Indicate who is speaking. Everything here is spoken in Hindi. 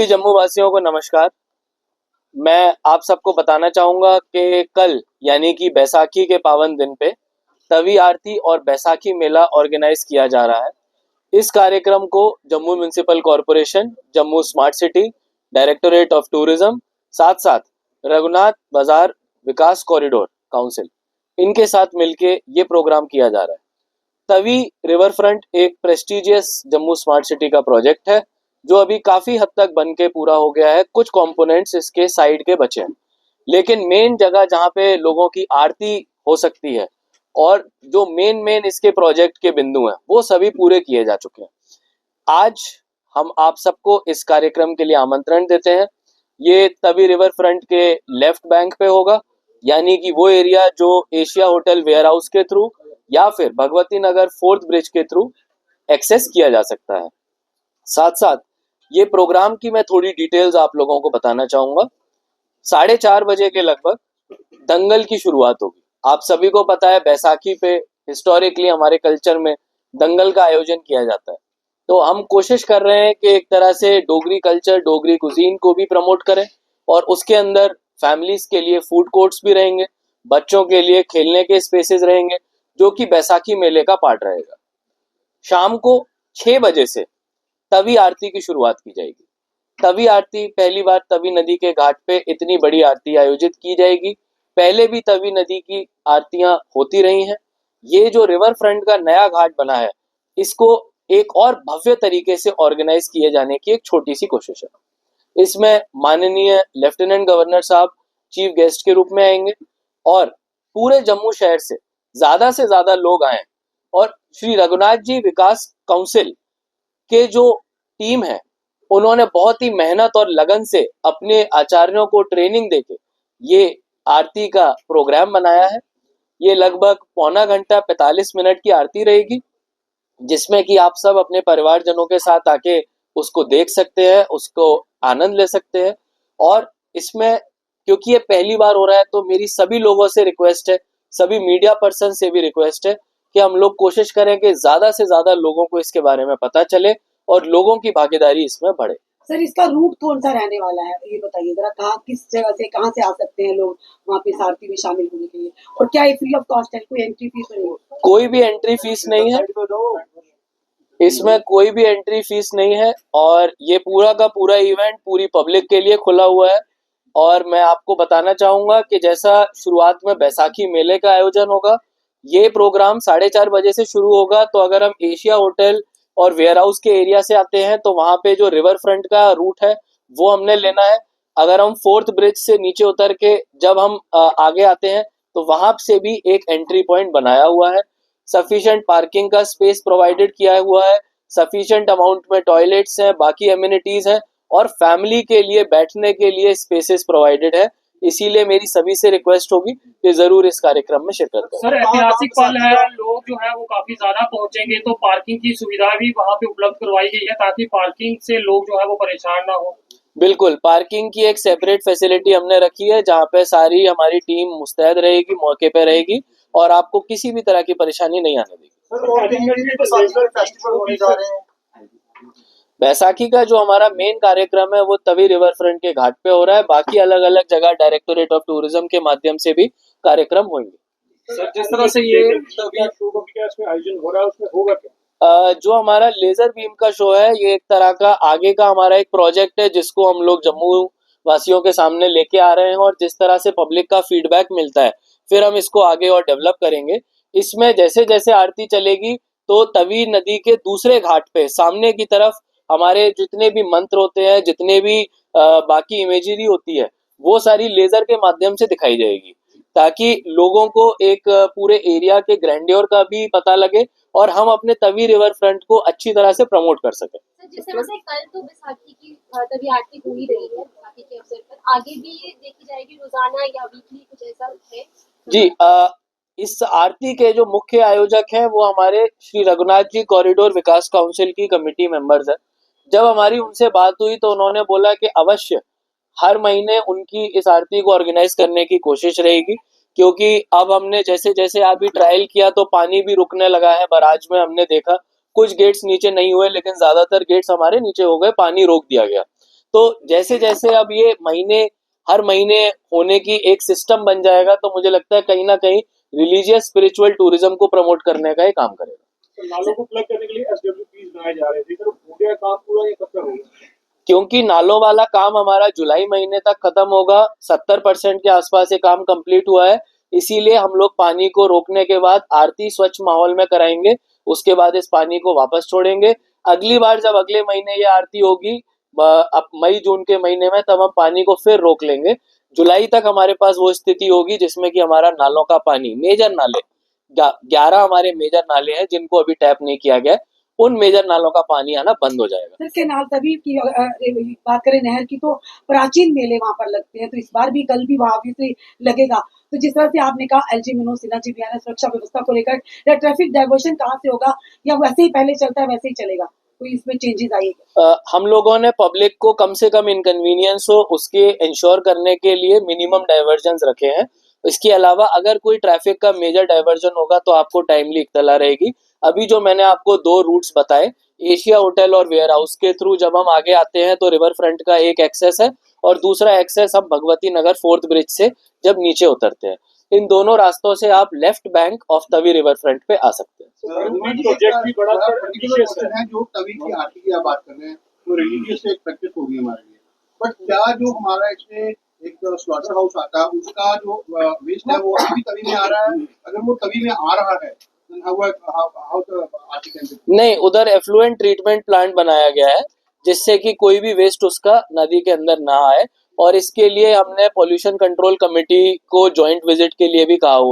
Speaker 1: जम्मू वासियों को नमस्कार। मैं आप सबको बताना चाहूँगा कि कल यानी कि बैसाखी के पावन दिन पे तवी आरती और बैसाखी मेला ऑर्गेनाइज किया जा रहा है। इस कार्यक्रम को Jammu municipal corporation, Jammu smart city, directorate of tourism, साथ-साथ रघुनाथ बाजार विकास कॉरिडोर काउंसिल, इनके साथ मिलके ये प्रोग्राम किया जा रहा है। तवी रिवर फ्रंट एक प्रेस्टिजियस जम्मू स्मार्ट सिटी का प्रोजेक्ट है जो अभी काफी हद तक बन के पूरा हो गया है। कुछ कंपोनेंट्स इसके साइड के बचे हैं, लेकिन मेन जगह जहाँ पे लोगों की आरती हो सकती है और जो मेन इसके प्रोजेक्ट के बिंदु हैं वो सभी पूरे किए जा चुके हैं। आज हम आप सबको इस कार्यक्रम के लिए आमंत्रण देते हैं। ये तवी रिवर फ्रंट के लेफ्ट बैंक पे होगा, यानी कि वो एरिया जो एशिया होटल वेयर हाउस के थ्रू या फिर भगवती नगर फोर्थ ब्रिज के थ्रू एक्सेस किया जा सकता है। साथ साथ ये प्रोग्राम की मैं थोड़ी डिटेल्स आप लोगों को बताना चाहूंगा। 4:30 बजे के लगभग दंगल की शुरुआत होगी। आप सभी को पता है बैसाखी पे हिस्टोरिकली हमारे कल्चर में दंगल का आयोजन किया जाता है, तो हम कोशिश कर रहे हैं कि एक तरह से डोगरी कल्चर, डोगरी कुजीन को भी प्रमोट करें और उसके अंदर फैमिलीज के लिए फूड कोर्ट्स भी रहेंगे, बच्चों के लिए खेलने के स्पेसेस रहेंगे, जो कि बैसाखी मेले का पार्ट रहेगा। शाम को 6 बजे से तवी आरती की शुरुआत की जाएगी। तवी आरती पहली बार तवी नदी के घाट पे इतनी बड़ी आरती आयोजित की जाएगी। पहले भी तवी नदी की आरतियां होती रही हैं। ये जो रिवर फ्रंट का नया घाट बना है, इसको एक और भव्य तरीके से ऑर्गेनाइज किए जाने की एक छोटी सी कोशिश है। इसमें माननीय लेफ्टिनेंट गवर्नर साहब चीफ गेस्ट के रूप में आएंगे और पूरे जम्मू शहर से ज्यादा लोग आए और श्री रघुनाथ जी विकास काउंसिल के जो टीम है, उन्होंने बहुत ही मेहनत और लगन से अपने आचार्यों को ट्रेनिंग देके ये आरती का प्रोग्राम बनाया है। ये लगभग पौना घंटा 45 मिनट की आरती रहेगी, जिसमें कि आप सब अपने परिवारजनों के साथ आके उसको देख सकते हैं, उसको आनंद ले सकते हैं। और इसमें क्योंकि ये पहली बार हो रहा है, तो मेरी सभी लोगों से रिक्वेस्ट है, सभी मीडिया पर्सन से भी रिक्वेस्ट है कि हम लोग कोशिश करें कि ज्यादा से ज्यादा लोगों को इसके बारे में पता चले और लोगों की भागीदारी इसमें बढ़े।
Speaker 2: सर, इसका रूट कौन सा रहने वाला है, ये बताइए जरा। कहाँ, किस जगह से, कहाँ से आ सकते हैं लोग वहाँ पे इस आरती में शामिल होने के लिए? और क्या ये फ्री ऑफ कॉस्ट है? कोई एंट्री फीस नहीं है?
Speaker 1: कोई भी एंट्री फीस नहीं है, इसमें कोई भी एंट्री फीस नहीं है और ये पूरा का पूरा इवेंट पूरी पब्लिक के लिए खुला हुआ है। और मैं आपको बताना चाहूंगा कि जैसा शुरुआत में बैसाखी मेले का आयोजन होगा, ये प्रोग्राम 4:30 बजे से शुरू होगा। तो अगर हम एशिया होटल और वेयर हाउस के एरिया से आते हैं तो वहां पे जो रिवर फ्रंट का रूट है वो हमने लेना है। अगर हम फोर्थ ब्रिज से नीचे उतर के जब हम आगे आते हैं तो वहां से भी एक एंट्री पॉइंट बनाया हुआ है। सफिशिएंट पार्किंग का स्पेस प्रोवाइडेड किया हुआ है, सफिशिएंट अमाउंट में टॉयलेट्स हैं, बाकी एमिनिटीज हैं और फैमिली के लिए बैठने के लिए स्पेसेस प्रोवाइडेड है। इसीलिए मेरी सभी से रिक्वेस्ट होगी कि जरूर इस कार्यक्रम में शिरकत करें।
Speaker 3: सर, ऐतिहासिक पल है, लोग जो है वो काफी ज्यादा पहुंचेंगे, तो पार्किंग की सुविधा भी वहां पे उपलब्ध करवाई गई है ताकि पार्किंग से लोग जो है वो परेशान ना हो।
Speaker 1: बिल्कुल, पार्किंग की एक सेपरेट फैसिलिटी हमने रखी है जहाँ पे सारी हमारी टीम मुस्तैद रहेगी, मौके पे रहेगी और आपको किसी भी तरह की परेशानी नहीं आने देगी। बैसाखी का जो हमारा मेन कार्यक्रम है वो तवी रिवर फ्रंट के घाट पे हो रहा है। बाकी अलग अलग जगह डायरेक्टोरेट ऑफ टूरिज्म के माध्यम से भी कार्यक्रम होंगे।
Speaker 3: सर, जिस तरह से ये आयोजन हो रहा है उसमें होगा क्या?
Speaker 1: जो हमारा लेजर बीम का शो है, ये एक तरह का आगे का हमारा एक प्रोजेक्ट है जिसको हम लोग जम्मू वासियों के सामने लेके आ रहे हैं और जिस तरह से पब्लिक का फीडबैक मिलता है फिर हम इसको आगे और डेवलप करेंगे। इसमें जैसे जैसे आरती चलेगी तो तवी नदी के दूसरे घाट पे सामने की तरफ हमारे जितने भी मंत्र होते हैं, जितने भी बाकी इमेजरी होती है, वो सारी लेजर के माध्यम से दिखाई जाएगी ताकि लोगों को एक पूरे एरिया के ग्रैंडियर का भी पता लगे और हम अपने तवी रिवर फ्रंट को अच्छी तरह से प्रमोट कर सकें।
Speaker 4: जिस तरह से कल तो बैसाखी की तभी आरती हो ही रही है, बैसाखी के अवसर पर आगे भी ये देखी जाएगी रोजाना या वीकली, कुछ ऐसा है?
Speaker 1: जी, इस आरती के जो मुख्य आयोजक हैं वो हमारे श्री रघुनाथ जी कॉरिडोर विकास काउंसिल की कमेटी मेंबर्स हैं। जब हमारी उनसे बात हुई तो उन्होंने बोला कि अवश्य हर महीने उनकी इस आरती को ऑर्गेनाइज करने की कोशिश रहेगी, क्योंकि अब हमने जैसे जैसे अभी ट्रायल किया तो पानी भी रुकने लगा है। बराज में हमने देखा कुछ गेट्स नीचे नहीं हुए, लेकिन ज्यादातर गेट्स हमारे नीचे हो गए, पानी रोक दिया गया। तो जैसे जैसे अब ये महीने हर महीने होने की एक सिस्टम बन जाएगा तो मुझे लगता है कहीं ना कहीं रिलीजियस स्पिरिचुअल टूरिज्म को प्रमोट करने का ये काम करेगा।
Speaker 5: तो नालों को प्लग करने के लिए SWPs बनाए जा रहे थे, तो हो गया काम पूरा, ये कब तक होगा?
Speaker 1: क्योंकि नालों वाला काम हमारा जुलाई महीने तक खत्म होगा, 70% के आसपास ये काम कंप्लीट हुआ है, इसीलिए हम लोग पानी को रोकने के बाद आरती स्वच्छ माहौल में कराएंगे, उसके बाद इस पानी को वापस छोड़ेंगे। अगली बार जब अगले महीने ये आरती होगी अब मई जून के महीने में, तब हम पानी को फिर रोक लेंगे। जुलाई तक हमारे पास वो स्थिति होगी जिसमें कि हमारा नालों का पानी, मेजर नाले 11 हमारे मेजर नाले हैं जिनको अभी टैप नहीं किया गया, उन मेजर नालों का पानी आना बंद हो जाएगा।
Speaker 2: सर केनाल तभी की बात करें नहर की, तो प्राचीन मेले वहां पर लगते हैं, तो इस बार भी कल भी वहां भी लगेगा। तो जिस तरह से आपने कहा LG मनोज सिन्हा जी भी आए सुरक्षा व्यवस्था को लेकर, या ट्रैफिक डाइवर्शन कहाँ से होगा, या वैसे ही पहले चलता है वैसे ही चलेगा, कोई इसमें चेंजेस आएगा?
Speaker 1: हम लोगों ने पब्लिक को कम से कम इनकन्वीनियंस हो उसके इंश्योर करने के लिए मिनिमम डाइवर्जन रखे हैं। इसके अलावा अगर कोई ट्रैफिक का मेजर डाइवर्जन होगा तो आपको टाइमली इत्तला रहेगी। अभी जो मैंने आपको 2 रूट्स बताए, एशिया होटल और वेयर हाउस के थ्रू जब हम आगे आते हैं तो रिवर फ्रंट का एक एक्सेस है और दूसरा एक्सेस हम भगवती नगर 4th ब्रिज से जब नीचे उतरते हैं। इन दोनों रास्तों से आप left bank of Tawi river front पे आ सकते हैं।
Speaker 5: प्रोजेक्ट भी बड़ा
Speaker 6: ambitious है, जो तवी की आरती की आप बात कर रहे हैं, तो रिलीजियस एक प्रैक्टिस होगी हमारे लिए, बट क्या जो हमारा इसमें एक स्लॉटर हाउस आता है उसका जो वेस्ट है वो अभी भी तवी में आ रहा है? अगर वो तवी में आ रहा है
Speaker 1: नहीं, उधर एफ्लुएंट ट्रीटमेंट प्लांट बनाया गया है जिससे कि कोई भी वेस्ट उसका नदी के अंदर ना आए, और इसके लिए हमने पोल्यूशन कंट्रोल कमेटी को जॉइंट विजिट के लिए भी कहा हुआ है।